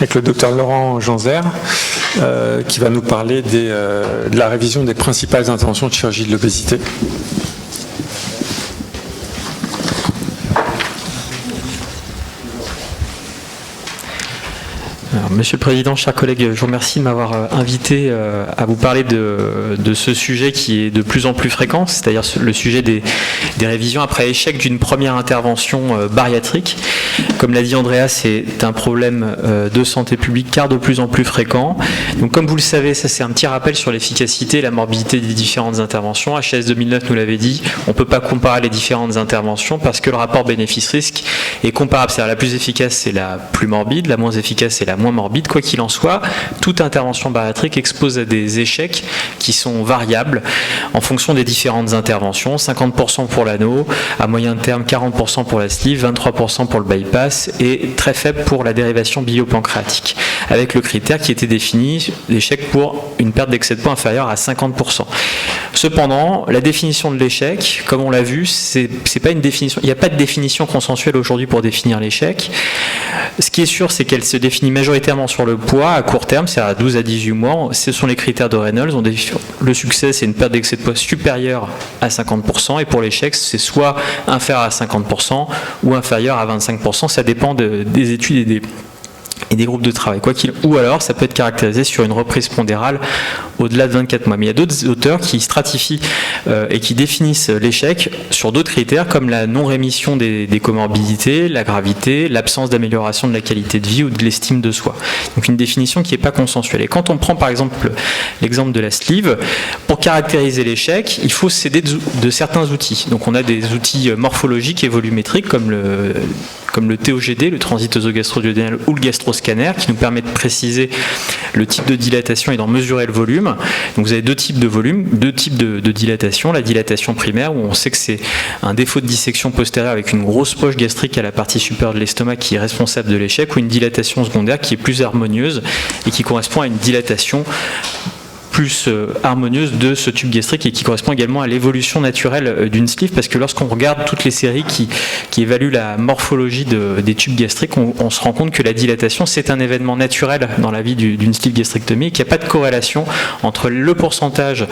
avec le docteur Laurent Janzer, qui va nous parler de la révision des principales interventions de chirurgie de l'obésité. Alors, Monsieur le Président, chers collègues, je vous remercie de m'avoir invité à vous parler de ce sujet qui est de plus en plus fréquent, c'est-à-dire le sujet des révisions après échec d'une première intervention bariatrique. Comme l'a dit Andrea, c'est un problème de santé publique car de plus en plus fréquent. Donc comme vous le savez, ça c'est un petit rappel sur l'efficacité et la morbidité des différentes interventions. HS 2009 nous l'avait dit, on ne peut pas comparer les différentes interventions parce que le rapport bénéfice-risque est comparable. C'est-à-dire la plus efficace c'est la plus morbide, la moins efficace c'est la moins morbide. Quoi qu'il en soit, toute intervention bariatrique expose à des échecs qui sont variables en fonction des différentes interventions. 50% pour l'anneau, à moyen terme 40% pour la sleeve, 23% pour le bypass et très faible pour la dérivation biliopancréatique, avec le critère qui était défini, l'échec pour une perte d'excès de poids inférieure à 50%. Cependant, la définition de l'échec, comme on l'a vu, c'est pas une définition, il n'y a pas de définition consensuelle aujourd'hui pour définir l'échec. Ce qui est sûr, c'est qu'elle se définit majoritairement sur le poids à court terme, c'est à 12 à 18 mois. Ce sont les critères de Reynolds. Le succès, c'est une perte d'excès de poids supérieure à 50%, et pour l'échec, c'est soit inférieur à 50% ou inférieur à 25%. Ça dépend des études et des groupes de travail. Ou alors, ça peut être caractérisé sur une reprise pondérale au-delà de 24 mois. Mais il y a d'autres auteurs qui stratifient et qui définissent l'échec sur d'autres critères comme la non-rémission des comorbidités, la gravité, l'absence d'amélioration de la qualité de vie ou de l'estime de soi. Donc une définition qui n'est pas consensuelle. Et quand on prend par exemple l'exemple de la sleeve, pour caractériser l'échec, il faut s'aider de certains outils. Donc on a des outils morphologiques et volumétriques comme le TOGD, le transit œsogastro-duodénal ou le gastroscanner, qui nous permet de préciser le type de dilatation et d'en mesurer le volume. Donc vous avez deux types de volume, deux types de dilatation. La dilatation primaire, où on sait que c'est un défaut de dissection postérieure avec une grosse poche gastrique à la partie supérieure de l'estomac qui est responsable de l'échec, ou une dilatation secondaire qui est plus harmonieuse et qui correspond à une dilatation plus harmonieuse de ce tube gastrique et qui correspond également à l'évolution naturelle d'une sleeve, parce que lorsqu'on regarde toutes les séries qui évaluent la morphologie des tubes gastriques, on se rend compte que la dilatation c'est un événement naturel dans la vie d'une sleeve gastrectomie et qu'il n'y a pas de corrélation entre le pourcentage,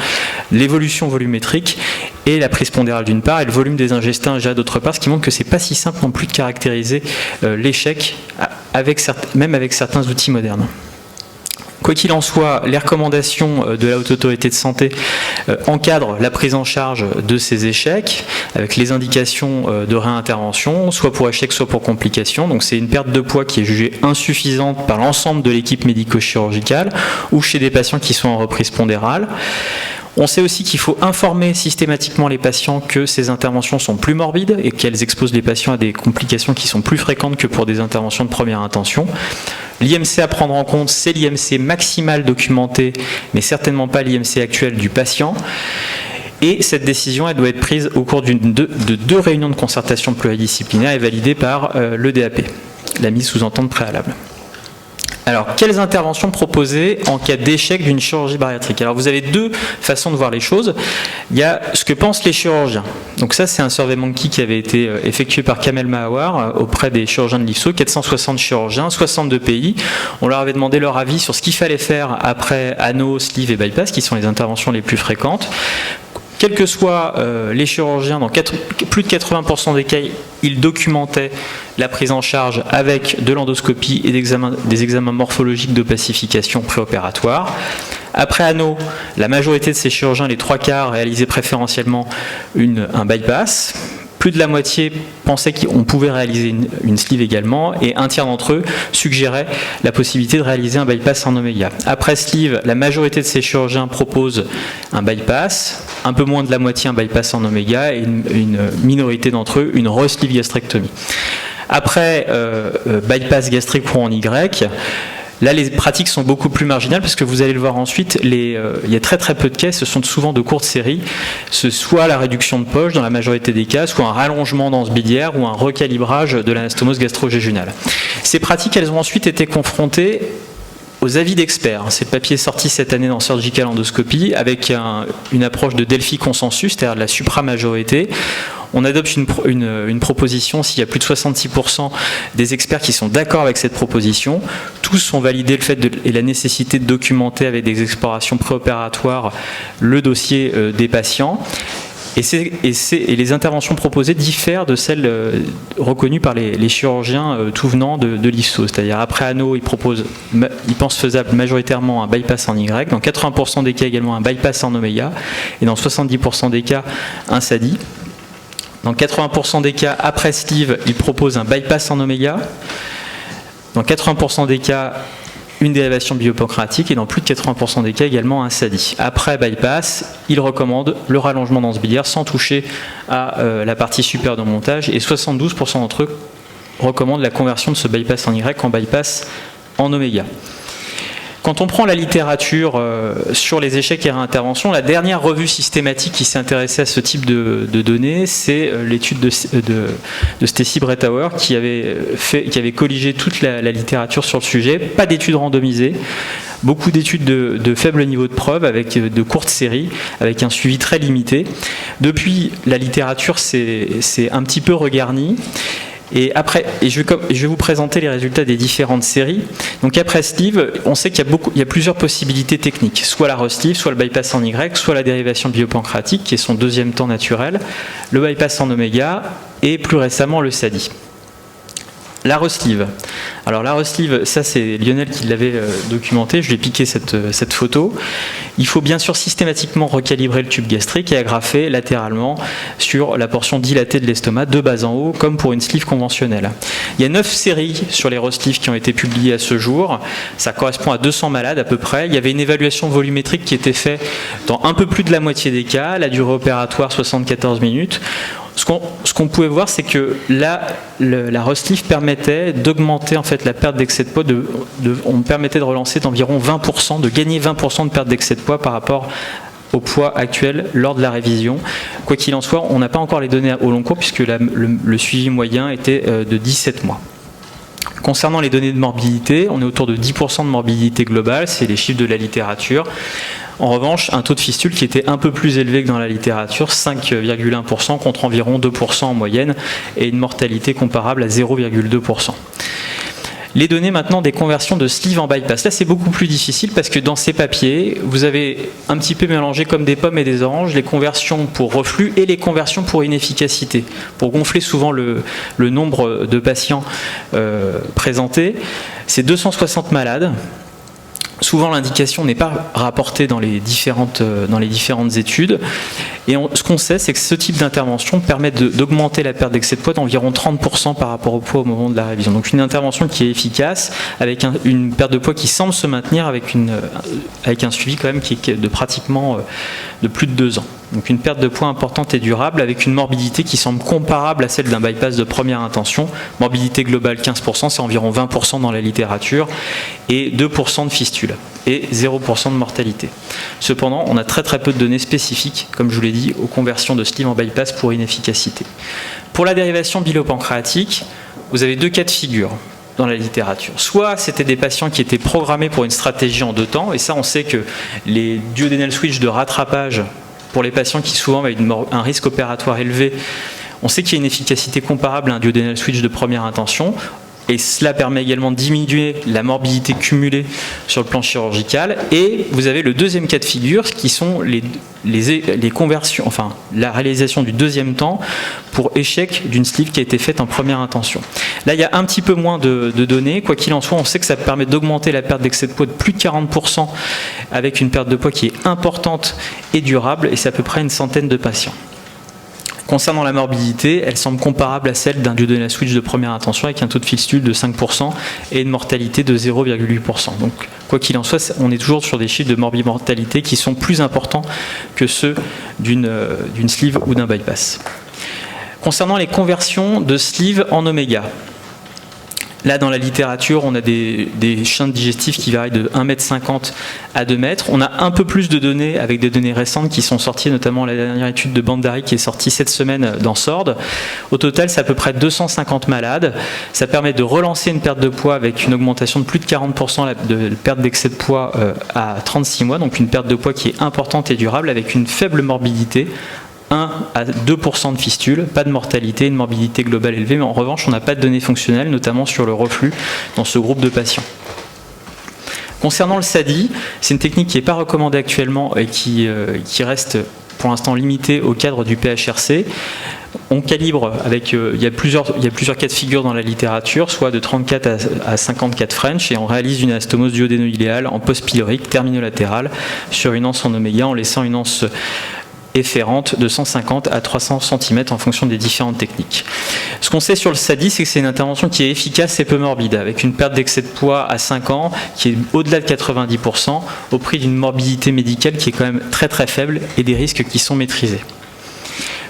l'évolution volumétrique et la prise pondérale d'une part et le volume des ingestins GA d'autre part, ce qui montre que c'est pas si simple non plus de caractériser l'échec même avec certains outils modernes. Quoi qu'il en soit, les recommandations de la Haute Autorité de Santé encadrent la prise en charge de ces échecs avec les indications de réintervention, soit pour échec, soit pour complication. Donc c'est une perte de poids qui est jugée insuffisante par l'ensemble de l'équipe médico-chirurgicale ou chez des patients qui sont en reprise pondérale. On sait aussi qu'il faut informer systématiquement les patients que ces interventions sont plus morbides et qu'elles exposent les patients à des complications qui sont plus fréquentes que pour des interventions de première intention. L'IMC à prendre en compte, c'est l'IMC maximal documenté, mais certainement pas l'IMC actuel du patient. Et cette décision, elle doit être prise au cours de deux réunions de concertation pluridisciplinaire et validée par le DAP, la mise sous entente préalable. Alors, quelles interventions proposer en cas d'échec d'une chirurgie bariatrique? Alors, vous avez deux façons de voir les choses. Il y a ce que pensent les chirurgiens. Donc ça, c'est un survey monkey qui avait été effectué par Kamel Mahawar auprès des chirurgiens de l'IFSO, 460 chirurgiens, 62 pays. On leur avait demandé leur avis sur ce qu'il fallait faire après anneau, sleeve et bypass, qui sont les interventions les plus fréquentes. Quels que soient les chirurgiens, dans plus de 80% des cas, ils documentaient la prise en charge avec de l'endoscopie et des examens morphologiques d'opacification préopératoire. Après anneau, la majorité de ces chirurgiens, les 3/4, réalisaient préférentiellement un bypass. Plus de la moitié pensaient qu'on pouvait réaliser une sleeve également, et un tiers d'entre eux suggéraient la possibilité de réaliser un bypass en oméga. Après sleeve, la majorité de ces chirurgiens proposent un bypass, un peu moins de la moitié un bypass en oméga, et une minorité d'entre eux une re-sleeve gastrectomie. Après bypass gastrique pour en Y, là, les pratiques sont beaucoup plus marginales parce que vous allez le voir ensuite, il y a très très peu de cas, ce sont souvent de courtes séries, soit la réduction de poche dans la majorité des cas, soit un rallongement dans ce biliaire ou un recalibrage de l'anastomose gastro-jéjunale. Ces pratiques, elles ont ensuite été confrontées aux avis d'experts. C'est le papier sorti cette année dans Surgical Endoscopy avec une approche de Delphi consensus, c'est-à-dire de la supramajorité. On adopte une proposition s'il y a plus de 66% des experts qui sont d'accord avec cette proposition. Tous ont validé le fait et la nécessité de documenter avec des explorations préopératoires le dossier des patients. Et les interventions proposées diffèrent de celles reconnues par les chirurgiens tout venant de l'IFSO. C'est-à-dire après anneau, ils pensent faisable majoritairement un bypass en Y, dans 80% des cas également un bypass en oméga, et dans 70% des cas un SADI. Dans 80% des cas, après sleeve, ils proposent un bypass en oméga. Dans 80% des cas, une dérivation biopancréatique et dans plus de 80% des cas également un SADI. Après bypass, ils recommandent le rallongement d'anse biliaire sans toucher à la partie supérieure de montage et 72% d'entre eux recommandent la conversion de ce bypass en Y en bypass en oméga. Quand on prend la littérature sur les échecs et réinterventions, la dernière revue systématique qui s'est intéressée à ce type de données, c'est l'étude de Stacy Brettauer qui avait colligé toute la littérature sur le sujet. Pas d'études randomisées, beaucoup d'études de faible niveau de preuve avec de courtes séries, avec un suivi très limité. Depuis, la littérature s'est un petit peu regarnie. Et je vais vous présenter les résultats des différentes séries. Donc après sleeve, on sait qu'il y a plusieurs possibilités techniques, soit la re-sleeve, soit le bypass en Y, soit la dérivation biopancréatique, qui est son deuxième temps naturel, le bypass en oméga et plus récemment le SADI. La re-sleeve. Alors la re-sleeve, ça c'est Lionel qui l'avait documenté, je lui ai piqué cette photo. Il faut bien sûr systématiquement recalibrer le tube gastrique et agrafer latéralement sur la portion dilatée de l'estomac de bas en haut, comme pour une sleeve conventionnelle. Il y a 9 séries sur les re-sleeves qui ont été publiées à ce jour. Ça correspond à 200 malades à peu près. Il y avait une évaluation volumétrique qui était faite dans un peu plus de la moitié des cas, la durée opératoire 74 minutes. Ce qu'on pouvait voir, c'est que la re-sleeve permettait d'augmenter en fait la perte d'excès de poids. On permettait de relancer d'environ 20%, de gagner 20% de perte d'excès de poids par rapport au poids actuel lors de la révision. Quoi qu'il en soit, on n'a pas encore les données au long cours puisque le suivi moyen était de 17 mois. Concernant les données de morbidité, on est autour de 10% de morbidité globale, c'est les chiffres de la littérature. En revanche, un taux de fistule qui était un peu plus élevé que dans la littérature, 5,1% contre environ 2% en moyenne, et une mortalité comparable à 0,2%. Les données maintenant des conversions de sleeve en bypass. Là, c'est beaucoup plus difficile parce que dans ces papiers, vous avez un petit peu mélangé comme des pommes et des oranges les conversions pour reflux et les conversions pour inefficacité. Pour gonfler souvent le nombre de patients présentés, c'est 260 malades. Souvent, l'indication n'est pas rapportée dans les différentes études. Et ce qu'on sait, c'est que ce type d'intervention permet d'augmenter la perte d'excès de poids d'environ 30% par rapport au poids au moment de la révision. Donc une intervention qui est efficace, avec une perte de poids qui semble se maintenir avec un suivi quand même qui est de pratiquement de plus de 2 ans. Donc une perte de poids importante et durable avec une morbidité qui semble comparable à celle d'un bypass de première intention. Morbidité globale 15%, c'est environ 20% dans la littérature, et 2% de fistule et 0% de mortalité. Cependant, on a très peu de données spécifiques, comme je vous l'ai dit, aux conversions de sleeve en bypass pour inefficacité. Pour la dérivation bilioppancréatique, vous avez 2 cas de figure dans la littérature. Soit c'était des patients qui étaient programmés pour une stratégie en 2 temps, et ça on sait que les duodénal switch de rattrapage pour les patients qui souvent avaient un risque opératoire élevé, on sait qu'il y a une efficacité comparable à un duodénal switch de première intention. Et cela permet également de diminuer la morbidité cumulée sur le plan chirurgical. Et vous avez le deuxième cas de figure, qui sont les conversions, enfin la réalisation du deuxième temps pour échec d'une sleeve qui a été faite en première intention. Là, il y a un petit peu moins de données. Quoi qu'il en soit, on sait que ça permet d'augmenter la perte d'excès de poids de plus de 40% avec une perte de poids qui est importante et durable, et c'est à peu près une centaine de patients. Concernant la morbidité, elle semble comparable à celle d'un duodénal switch de première intention avec un taux de fistule de 5% et une mortalité de 0,8%. Donc, quoi qu'il en soit, on est toujours sur des chiffres de morbimortalité qui sont plus importants que ceux d'une sleeve ou d'un bypass. Concernant les conversions de sleeve en oméga, là, dans la littérature, on a des chaînes digestives qui varient de 1,50 m à 2 m. On a un peu plus de données avec des données récentes qui sont sorties, notamment la dernière étude de Bandari qui est sortie cette semaine dans SORD. Au total, c'est à peu près 250 malades. Ça permet de relancer une perte de poids avec une augmentation de plus de 40% de perte d'excès de poids à 36 mois, donc une perte de poids qui est importante et durable avec une faible morbidité, 1 à 2% de fistules, pas de mortalité, une morbidité globale élevée, mais en revanche, on n'a pas de données fonctionnelles, notamment sur le reflux dans ce groupe de patients. Concernant le SADI, c'est une technique qui n'est pas recommandée actuellement et qui reste pour l'instant limitée au cadre du PHRC. On calibre avec, il y a plusieurs cas de figure dans la littérature, soit de 34 à 54 French, et on réalise une anastomose duodéno-iléale en post-pylorique terminolatérale sur une anse en oméga en laissant une anse efférente de 150 à 300 cm en fonction des différentes techniques. Ce qu'on sait sur le SADI, c'est que c'est une intervention qui est efficace et peu morbide, avec une perte d'excès de poids à 5 ans qui est au-delà de 90%, au prix d'une morbidité médicale qui est quand même très très faible et des risques qui sont maîtrisés.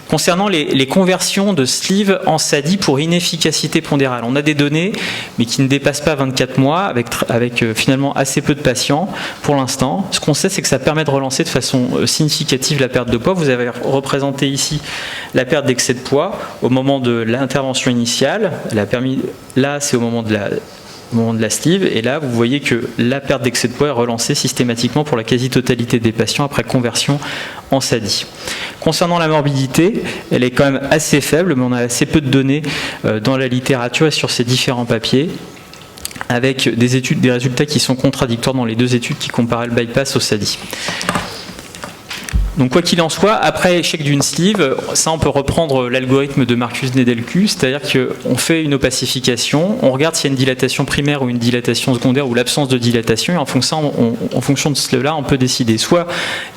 Concernant les conversions de sleeve en SADI pour inefficacité pondérale, on a des données, mais qui ne dépassent pas 24 mois, avec finalement assez peu de patients pour l'instant. Ce qu'on sait, c'est que ça permet de relancer de façon significative la perte de poids. Vous avez représenté ici la perte d'excès de poids au moment de l'intervention initiale. Elle a permis, là, c'est au moment de la sleeve, et là vous voyez que la perte d'excès de poids est relancée systématiquement pour la quasi-totalité des patients après conversion en SADI. Concernant la morbidité, elle est quand même assez faible, mais on a assez peu de données dans la littérature et sur ces différents papiers, avec des résultats qui sont contradictoires dans les deux études qui comparaient le bypass au SADI. Donc quoi qu'il en soit, après échec d'une sleeve, ça on peut reprendre l'algorithme de Marcus Nedelcu, c'est-à-dire qu'on fait une opacification, on regarde s'il y a une dilatation primaire ou une dilatation secondaire ou l'absence de dilatation, et en fonction de cela, on peut décider. Soit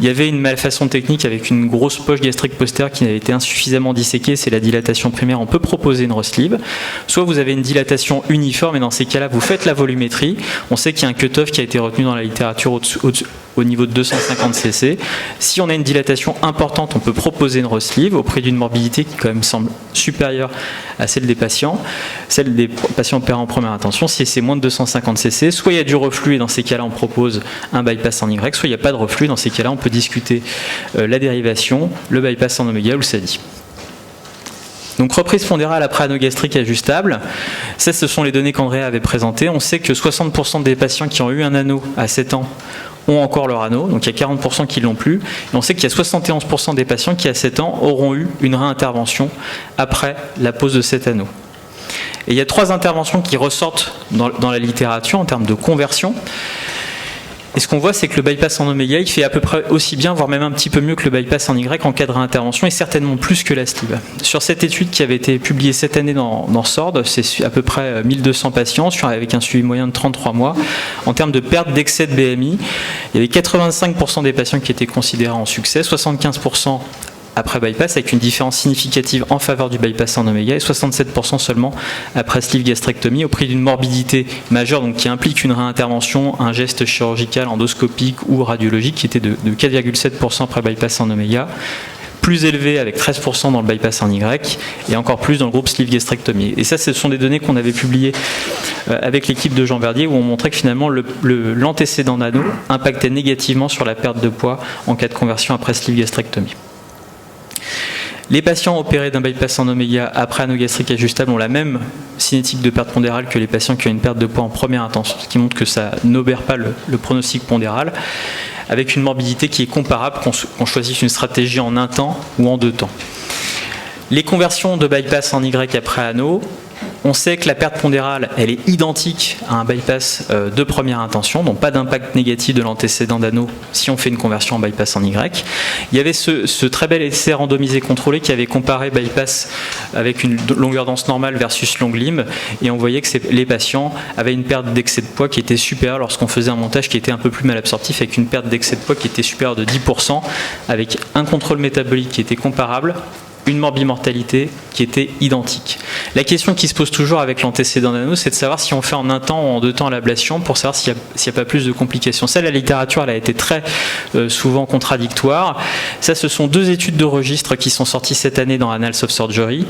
il y avait une malfaçon technique avec une grosse poche gastrique postérieure qui avait été insuffisamment disséquée, c'est la dilatation primaire, on peut proposer une re-sleeve. Soit vous avez une dilatation uniforme, et dans ces cas-là, vous faites la volumétrie. On sait qu'il y a un cutoff qui a été retenu dans la littérature au niveau de 250 cc. Si on a une dilatation importante, on peut proposer une re-sleeve au prix d'une morbidité qui quand même semble supérieure à celle des patients opérés en première intention. Si c'est moins de 250 cc, soit il y a du reflux et dans ces cas-là on propose un bypass en Y, soit il n'y a pas de reflux, dans ces cas-là on peut discuter la dérivation, le bypass en oméga ou le SADI. Donc reprise pondérale après anneau gastrique ajustable, ça ce sont les données qu'Andrea avait présentées. On sait que 60% des patients qui ont eu un anneau à 7 ans ont encore leur anneau, donc il y a 40% qui ne l'ont plus. Et on sait qu'il y a 71% des patients qui à 7 ans auront eu une réintervention après la pose de cet anneau. Et il y a 3 interventions qui ressortent dans la littérature en termes de conversion. Et ce qu'on voit, c'est que le bypass en oméga, il fait à peu près aussi bien, voire même un petit peu mieux que le bypass en Y en cas de réintervention, et certainement plus que la sleeve. Sur cette étude qui avait été publiée cette année dans SORD, c'est à peu près 1200 patients, avec un suivi moyen de 33 mois. En termes de perte d'excès de BMI, il y avait 85% des patients qui étaient considérés en succès, 75% après bypass, avec une différence significative en faveur du bypass en oméga, et 67% seulement après sleeve gastrectomie, au prix d'une morbidité majeure, donc qui implique une réintervention, un geste chirurgical, endoscopique ou radiologique, qui était de 4,7% après bypass en oméga, plus élevé avec 13% dans le bypass en Y, et encore plus dans le groupe sleeve gastrectomie. Et ça, ce sont des données qu'on avait publiées avec l'équipe de Jean Verdier, où on montrait que finalement l'antécédent d'anneau impactait négativement sur la perte de poids en cas de conversion après sleeve gastrectomie. Les patients opérés d'un bypass en oméga après anneau gastrique ajustable ont la même cinétique de perte pondérale que les patients qui ont une perte de poids en première intention, ce qui montre que ça n'obère pas le pronostic pondéral, avec une morbidité qui est comparable qu'on choisisse une stratégie en un temps ou en 2 temps. Les conversions de bypass en Y après anneau, on sait que la perte pondérale, elle est identique à un bypass de première intention, donc pas d'impact négatif de l'antécédent d'anneau si on fait une conversion en bypass en Y. Il y avait ce très bel essai randomisé contrôlé qui avait comparé bypass avec une longueur d'anse normale versus longue lime, et on voyait que les patients avaient une perte d'excès de poids qui était supérieure lorsqu'on faisait un montage qui était un peu plus mal absorptif, avec une perte d'excès de poids qui était supérieure de 10%, avec un contrôle métabolique qui était comparable, une morbimortalité qui était identique. La question qui se pose toujours avec l'antécédent d'anneau, c'est de savoir si on fait en un temps ou en 2 temps l'ablation pour savoir s'il n'y a pas plus de complications. Ça, la littérature, elle a été très souvent contradictoire. Ça, ce sont 2 études de registre qui sont sorties cette année dans Annals of Surgery.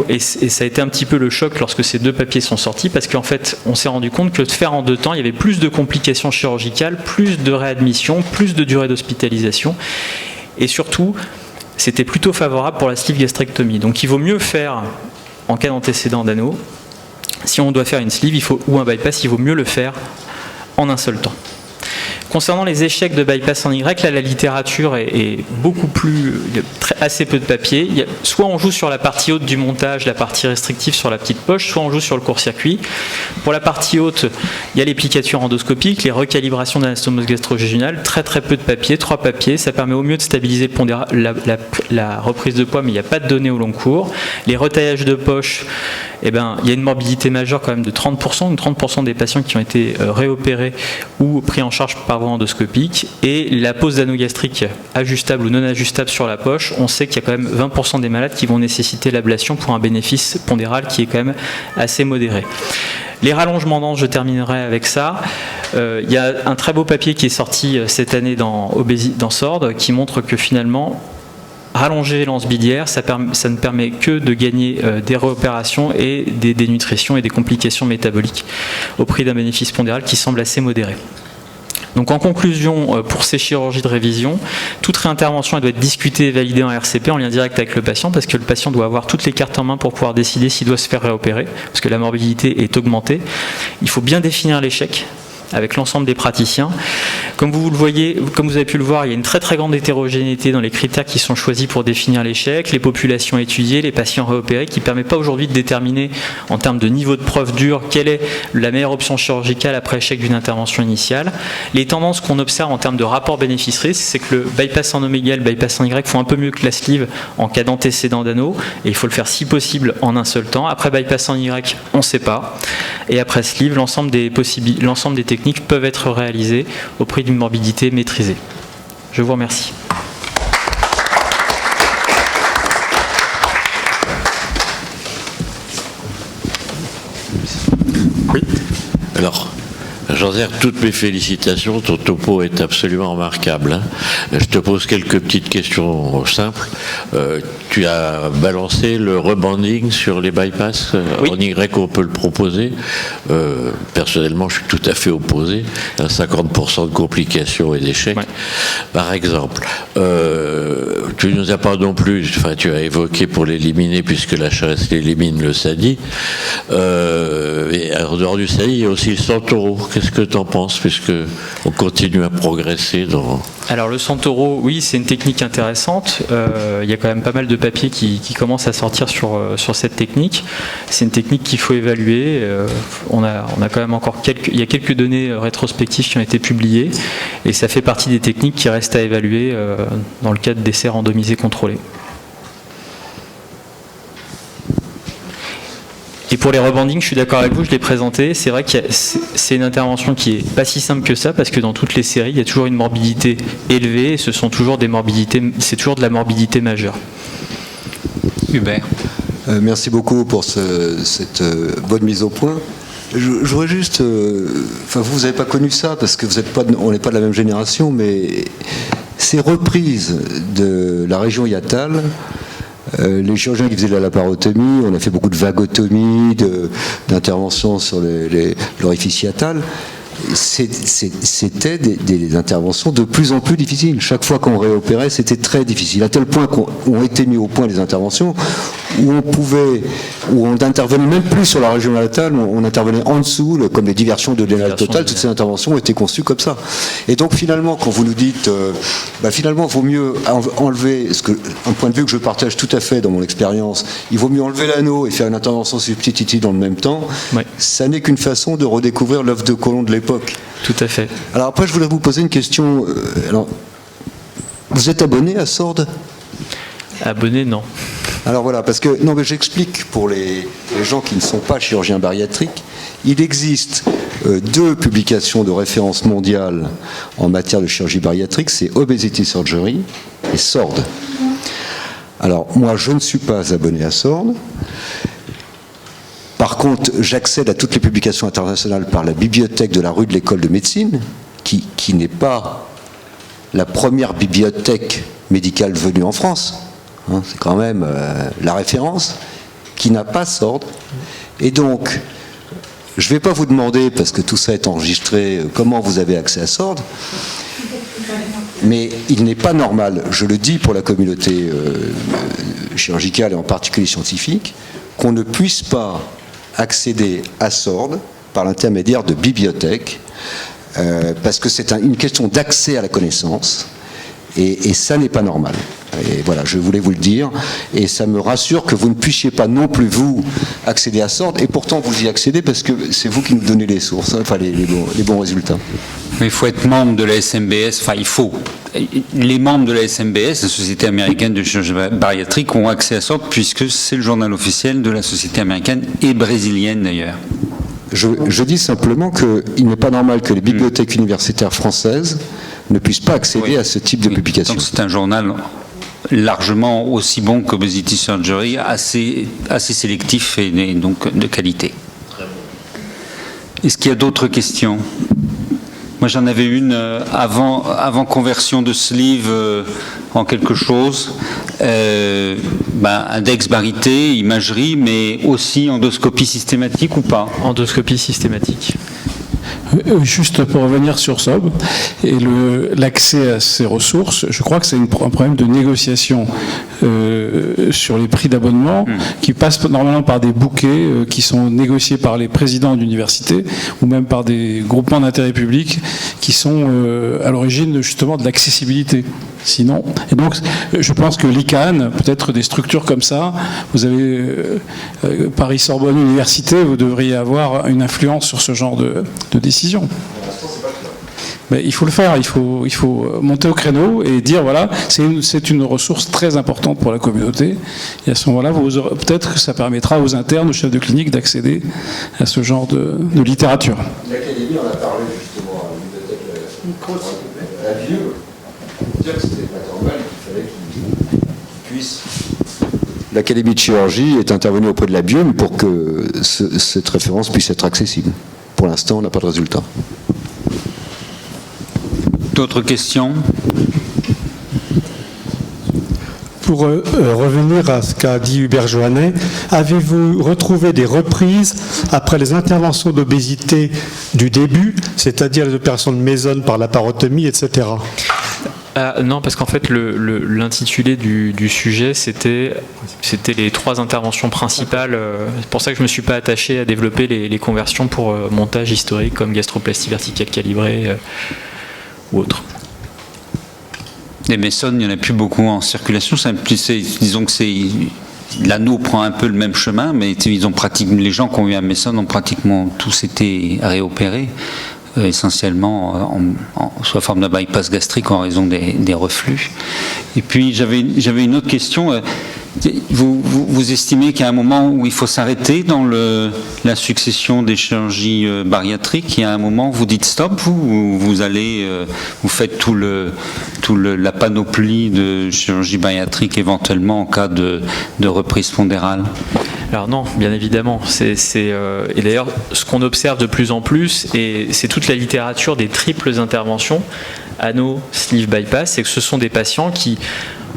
Et ça a été un petit peu le choc lorsque ces 2 papiers sont sortis, parce qu'en fait, on s'est rendu compte que de faire en 2 temps, il y avait plus de complications chirurgicales, plus de réadmission, plus de durée d'hospitalisation, et surtout, c'était plutôt favorable pour la sleeve gastrectomie. Donc il vaut mieux faire, en cas d'antécédent d'anneau, si on doit faire une sleeve ou un bypass, il vaut mieux le faire en un seul temps. Concernant les échecs de bypass en Y, là la littérature est beaucoup plus, il y a assez peu de papier. Soit on joue sur la partie haute du montage, la partie restrictive sur la petite poche, soit on joue sur le court-circuit. Pour la partie haute, il y a les plicature endoscopiques, les recalibrations d'anastomose gastro-jejunale, très peu de papier, 3 papiers. Ça permet au mieux de stabiliser le pondéral, la reprise de poids, mais il n'y a pas de données au long cours. Les retaillages de poche, il y a une morbidité majeure quand même de 30%, ou 30% des patients qui ont été réopérés ou pris en charge par voie endoscopique. Et la pose d'anneau gastrique ajustable ou non ajustable sur la poche, on sait qu'il y a quand même 20% des malades qui vont nécessiter l'ablation pour un bénéfice pondéral qui est quand même assez modéré. Les rallongements d'anse, je terminerai avec ça. Il y a un très beau papier qui est sorti cette année dans SORD qui montre que finalement, rallonger l'anse biliaire, ça ne permet que de gagner des réopérations et des dénutritions et des complications métaboliques au prix d'un bénéfice pondéral qui semble assez modéré. Donc en conclusion, pour ces chirurgies de révision, toute réintervention elle doit être discutée et validée en RCP en lien direct avec le patient parce que le patient doit avoir toutes les cartes en main pour pouvoir décider s'il doit se faire réopérer parce que la morbidité est augmentée. Il faut bien définir l'échec avec l'ensemble des praticiens. Comme vous le voyez, comme vous avez pu le voir, il y a une très grande hétérogénéité dans les critères qui sont choisis pour définir l'échec, les populations étudiées, les patients réopérés, qui ne permet pas aujourd'hui de déterminer en termes de niveau de preuve dure quelle est la meilleure option chirurgicale après échec d'une intervention initiale. Les tendances qu'on observe en termes de rapport bénéfice-risque, c'est que le bypass en oméga, le bypass en Y font un peu mieux que la sleeve en cas d'antécédent d'anneau, et il faut le faire si possible en un seul temps. Après bypass en Y, on ne sait pas. Et après sleeve, l'ensemble des techniques peuvent être réalisées au prix d'une morbidité maîtrisée. Je vous remercie. Oui. Alors, Jean-Zère, toutes mes félicitations, ton topo est absolument remarquable. Hein. Je te pose quelques petites questions simples. Tu as balancé le rebanding sur les bypass. Oui. En Y, on peut le proposer. Personnellement, je suis tout à fait opposé. 50% de complications et d'échecs. Ouais. Par exemple, tu ne nous as pas non plus, enfin tu as évoqué pour l'éliminer, puisque la HRS l'élimine le SADI. Et en dehors du SADI, il y a aussi le Centauro. Qu'est-ce que tu en penses, puisque on continue à progresser dans... Alors le Centauro, oui, c'est une technique intéressante. Il y a quand même pas mal de papiers qui commencent à sortir sur cette technique. C'est une technique qu'il faut évaluer. On a quand même encore il y a quelques données rétrospectives qui ont été publiées, et ça fait partie des techniques qui restent à évaluer dans le cadre d'essais randomisés contrôlés. Et pour les rebandings, je suis d'accord avec vous, je l'ai présenté. C'est vrai que c'est une intervention qui est pas si simple que ça, parce que dans toutes les séries, il y a toujours une morbidité élevée, et ce sont toujours des morbidités, c'est toujours de la morbidité majeure. Hubert. Merci beaucoup pour cette bonne mise au point. Je voudrais juste, vous n'avez pas connu ça parce que on n'est pas de la même génération, mais ces reprises de la région hiatale. Les chirurgiens qui faisaient de la laparotomie, on a fait beaucoup de vagotomie, d'interventions sur l'orifice hiatal. C'était des interventions de plus en plus difficiles. Chaque fois qu'on réopérait, c'était très difficile, à tel point qu'ont été mis au point des interventions où on n'intervenait même plus sur la région hiatale, on intervenait en dessous, comme les diversions de l'énal total. Toutes ces interventions ont été conçues comme ça. Et donc finalement, quand vous nous dites, finalement, il vaut mieux enlever, un point de vue que je partage tout à fait dans mon expérience, il vaut mieux enlever l'anneau et faire une intervention substitutive dans le même temps. Ouais. Ça n'est qu'une façon de redécouvrir l'œuf de Colomb de l'époque. Tout à fait. Alors après, je voudrais vous poser une question. Vous êtes abonné à SORD ? Abonné, non. Alors voilà, parce que mais j'explique pour les gens qui ne sont pas chirurgiens bariatriques. Il existe 2 publications de référence mondiale en matière de chirurgie bariatrique, c'est Obesity Surgery et SORD. Alors moi, je ne suis pas abonné à SORD. Par contre, j'accède à toutes les publications internationales par la bibliothèque de la rue de l'École de médecine, qui n'est pas la première bibliothèque médicale venue en France. C'est quand même la référence, qui n'a pas SORD. Et donc, je ne vais pas vous demander, parce que tout ça est enregistré, comment vous avez accès à SORD, mais il n'est pas normal, je le dis pour la communauté chirurgicale et en particulier scientifique, qu'on ne puisse pas accéder à SORD par l'intermédiaire de bibliothèques parce que c'est une question d'accès à la connaissance, et ça n'est pas normal. Et voilà, je voulais vous le dire, et ça me rassure que vous ne puissiez pas non plus, vous, accéder à SWORD, et pourtant vous y accédez parce que c'est vous qui nous donnez les sources, enfin les bons résultats. Mais il faut être membre de la SMBS, les membres de la SMBS, la Société américaine de chirurgie bariatrique, ont accès à SWORD puisque c'est le journal officiel de la Société américaine et brésilienne d'ailleurs. Je dis simplement qu'il n'est pas normal que les bibliothèques universitaires françaises ne puissent pas accéder à ce type de publication. Donc c'est un journal largement aussi bon qu'Obesity Surgery, assez sélectif et donc de qualité. Est-ce qu'il y a d'autres questions ? Moi j'en avais une avant conversion de sleeve en quelque chose. Index barité, imagerie, mais aussi endoscopie systématique ou pas ? Endoscopie systématique. Juste pour revenir sur SOB et l'accès à ces ressources, je crois que c'est un problème de négociation sur les prix d'abonnement qui passent normalement par des bouquets qui sont négociés par les présidents d'universités ou même par des groupements d'intérêt public qui sont à l'origine justement de l'accessibilité. Sinon, et donc je pense que l'ICANN, peut-être des structures comme ça, vous avez Paris-Sorbonne Université, vous devriez avoir une influence sur ce genre de décision. Mais il faut le faire, il faut monter au créneau et dire voilà, c'est une ressource très importante pour la communauté. Et à ce moment-là, peut-être que ça permettra aux internes, aux chefs de clinique d'accéder à ce genre de littérature. L'Académie en a parlé justement à la bibliothèque à Vieux. Dire que c'était pas normal, qu'il fallait qu'il puisse. L'Académie de chirurgie est intervenue auprès de la BIUM pour que cette référence puisse être accessible. Pour l'instant, on n'a pas de résultat. D'autres questions ? Pour revenir à ce qu'a dit Hubert Joannet, avez-vous retrouvé des reprises après les interventions d'obésité du début, c'est-à-dire les opérations de Mason par laparotomie, etc. Non, parce qu'en fait, l'intitulé du sujet, c'était les 3 interventions principales. C'est pour ça que je ne me suis pas attaché à développer les conversions pour montage historique comme gastroplastie verticale calibrée ou autre. Les Mason, il n'y en a plus beaucoup en circulation. Disons que l'anneau prend un peu le même chemin, mais les gens qui ont eu un Mason ont pratiquement tous été réopérés. Essentiellement sous la forme d'un bypass gastrique en raison des reflux. Et puis j'avais une autre question. Vous estimez qu'il y a un moment où il faut s'arrêter dans la succession des chirurgies bariatriques? Il y a un moment où vous dites stop, vous faites la panoplie de chirurgie bariatrique éventuellement en cas de reprise pondérale? Alors non, bien évidemment. Et d'ailleurs, ce qu'on observe de plus en plus, et c'est toute la littérature des triples interventions, anneau, sleeve, bypass, c'est que ce sont des patients qui,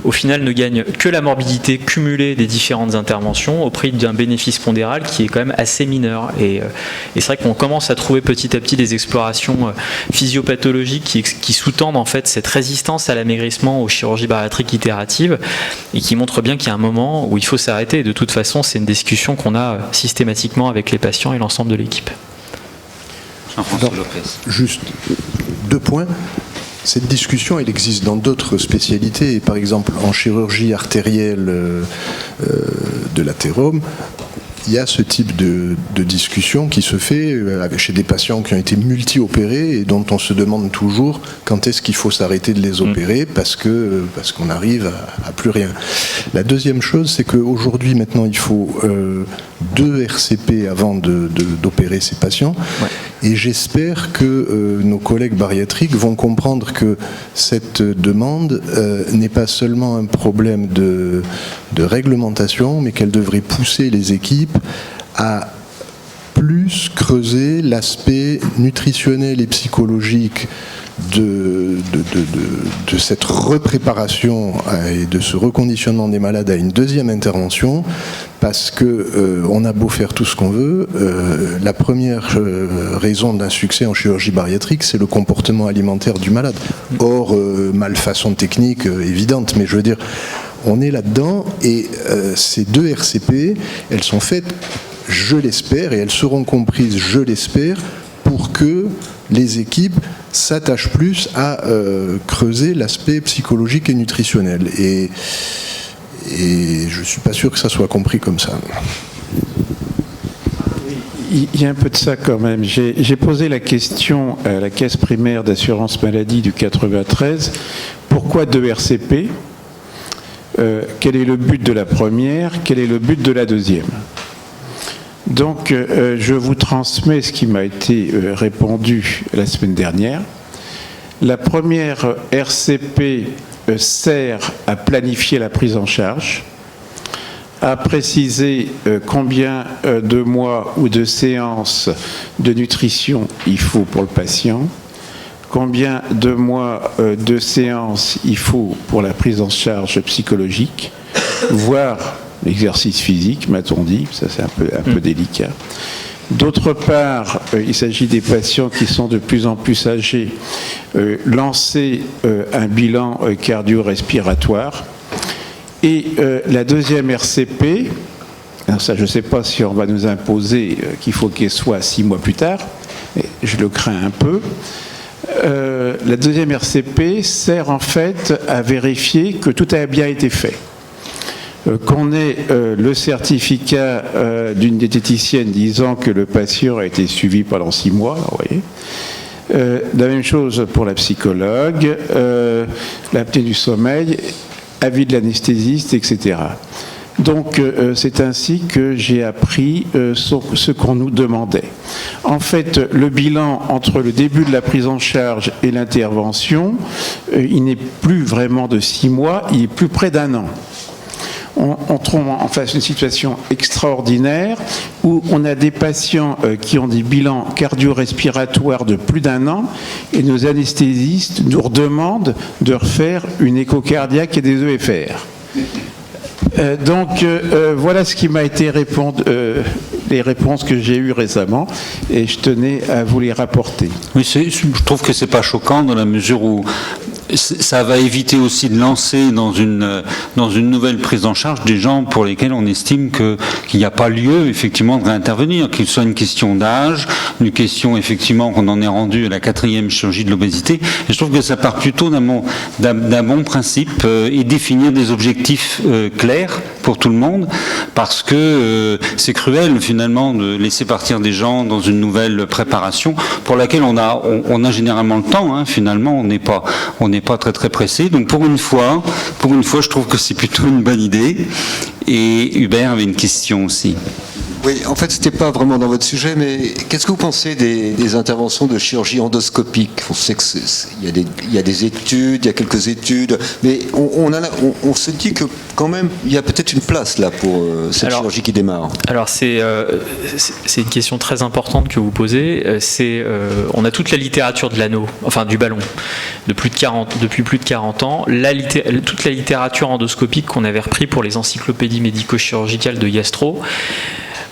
au final, ne gagnent que la morbidité cumulée des différentes interventions au prix d'un bénéfice pondéral qui est quand même assez mineur. Et c'est vrai qu'on commence à trouver petit à petit des explorations physiopathologiques qui sous-tendent en fait cette résistance à l'amaigrissement aux chirurgies bariatriques itératives et qui montrent bien qu'il y a un moment où il faut s'arrêter. Et de toute façon, c'est une discussion qu'on a systématiquement avec les patients et l'ensemble de l'équipe. Jean-François Lopez. Juste 2 points. Cette discussion, elle existe dans d'autres spécialités. Par exemple, en chirurgie artérielle de l'athérome, il y a ce type de discussion qui se fait chez des patients qui ont été multi-opérés et dont on se demande toujours quand est-ce qu'il faut s'arrêter de les opérer parce qu'on arrive à plus rien. La deuxième chose, c'est qu'aujourd'hui, maintenant, il faut 2 RCP avant d'opérer ces patients. Ouais. Et j'espère que nos collègues bariatriques vont comprendre que cette demande n'est pas seulement un problème de réglementation, mais qu'elle devrait pousser les équipes à plus creuser l'aspect nutritionnel et psychologique de cette repréparation et de ce reconditionnement des malades à une deuxième intervention, parce que on a beau faire tout ce qu'on veut, la première raison d'un succès en chirurgie bariatrique, c'est le comportement alimentaire du malade. Or, malfaçon technique évidente, mais je veux dire, on est là-dedans, et ces 2 RCP, elles sont faites, je l'espère, et elles seront comprises, je l'espère, pour que les équipes s'attachent plus à creuser l'aspect psychologique et nutritionnel. Et je ne suis pas sûr que ça soit compris comme ça. Il y a un peu de ça quand même. J'ai posé la question à la caisse primaire d'assurance maladie du 93. Pourquoi 2 RCP ? Quel est le but de la première ? Quel est le but de la deuxième ? Donc, je vous transmets ce qui m'a été répondu la semaine dernière. La première RCP sert à planifier la prise en charge, à préciser combien de mois ou de séances de nutrition il faut pour le patient, combien de mois de séances il faut pour la prise en charge psychologique, voire l'exercice physique, m'a-t-on dit, ça c'est un peu délicat. D'autre part, il s'agit des patients qui sont de plus en plus âgés, lancer un bilan cardio-respiratoire. Et la deuxième RCP, alors ça je ne sais pas si on va nous imposer qu'il faut qu'elle soit 6 mois plus tard, mais je le crains un peu. La deuxième RCP sert en fait à vérifier que tout a bien été fait. Qu'on ait le certificat d'une diététicienne disant que le patient a été suivi pendant 6 mois, vous voyez. La même chose pour la psychologue, l'apnée du sommeil, avis de l'anesthésiste, etc. Donc c'est ainsi que j'ai appris ce qu'on nous demandait. En fait, le bilan entre le début de la prise en charge et l'intervention, il n'est plus vraiment de 6 mois, il est plus près d'1 an. On trouve en face une situation extraordinaire où on a des patients qui ont des bilans cardio-respiratoires de plus d'1 an et nos anesthésistes nous redemandent de refaire une écho cardiaque et des EFR. Donc voilà ce qui m'a été répondu, les réponses que j'ai eues récemment, et je tenais à vous les rapporter. Oui, je trouve que c'est pas choquant dans la mesure où ça va éviter aussi de lancer dans une nouvelle prise en charge des gens pour lesquels on estime qu'il n'y a pas lieu effectivement de réintervenir, qu'il soit une question d'âge, une question effectivement qu'on en est rendu à la 4e chirurgie de l'obésité. Et je trouve que ça part plutôt d'un bon principe et définir des objectifs clairs pour tout le monde, parce que c'est cruel finalement de laisser partir des gens dans une nouvelle préparation pour laquelle on a généralement le temps. Hein, finalement, on n'est pas très très pressé. Donc pour une fois, je trouve que c'est plutôt une bonne idée. Et Hubert avait une question aussi. Oui, en fait, c'était pas vraiment dans votre sujet, mais qu'est-ce que vous pensez des interventions de chirurgie endoscopique ? On sait qu'il y a des études, il y a quelques études, mais on se dit que quand même, il y a peut-être une place là pour cette chirurgie qui démarre. Alors c'est une question très importante que vous posez. On a toute la littérature de l'anneau, enfin du ballon, depuis plus de 40 ans. Toute la littérature endoscopique qu'on avait repris pour les encyclopédies médico-chirurgicales de Yastro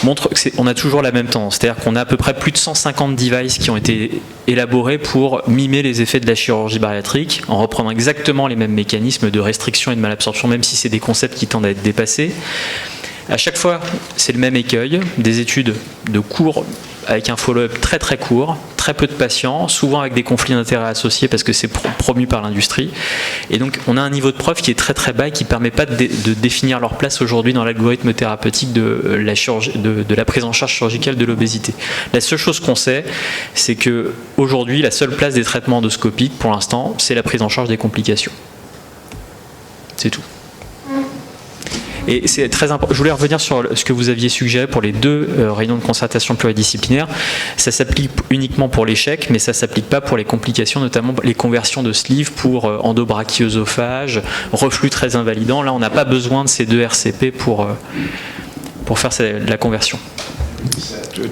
montre qu'on a toujours la même tendance, c'est-à-dire qu'on a à peu près plus de 150 devices qui ont été élaborés pour mimer les effets de la chirurgie bariatrique, en reprenant exactement les mêmes mécanismes de restriction et de malabsorption, même si c'est des concepts qui tendent à être dépassés. À chaque fois, c'est le même écueil, des études de cours avec un follow-up très très court, très peu de patients, souvent avec des conflits d'intérêts associés parce que c'est promu par l'industrie. Et donc on a un niveau de preuve qui est très très bas et qui ne permet pas de définir leur place aujourd'hui dans l'algorithme thérapeutique de la prise en charge chirurgicale de l'obésité. La seule chose qu'on sait, c'est qu'aujourd'hui, la seule place des traitements endoscopiques pour l'instant, c'est la prise en charge des complications. C'est tout. Et c'est très important. Je voulais revenir sur ce que vous aviez suggéré pour les 2 réunions de concertation pluridisciplinaire. Ça s'applique uniquement pour l'échec, mais ça ne s'applique pas pour les complications, notamment les conversions de sleeve pour endobrachiosophage, reflux très invalidant. Là, on n'a pas besoin de ces 2 RCP pour faire la conversion.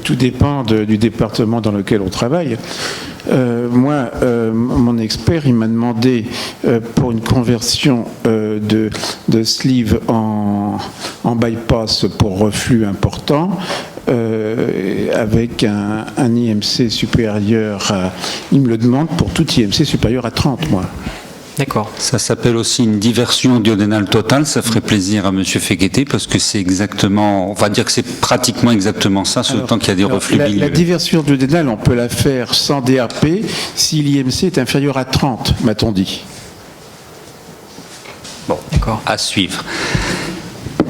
Tout dépend du département dans lequel on travaille. Moi, mon expert, il m'a demandé pour une conversion de sleeve en bypass pour reflux important, avec un IMC supérieur à... Il me le demande pour tout IMC supérieur à 30, moi. D'accord. Ça s'appelle aussi une diversion duodénale totale. Ça ferait plaisir à Monsieur Féqueté parce que c'est exactement, on va dire que c'est pratiquement exactement ça, autant qu'il y a des reflux bilieux. La diversion duodénale, on peut la faire sans DRP si l'IMC est inférieur à 30, m'a-t-on dit. Bon, d'accord. À suivre.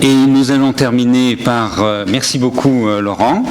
Et nous allons terminer par... merci beaucoup, Laurent.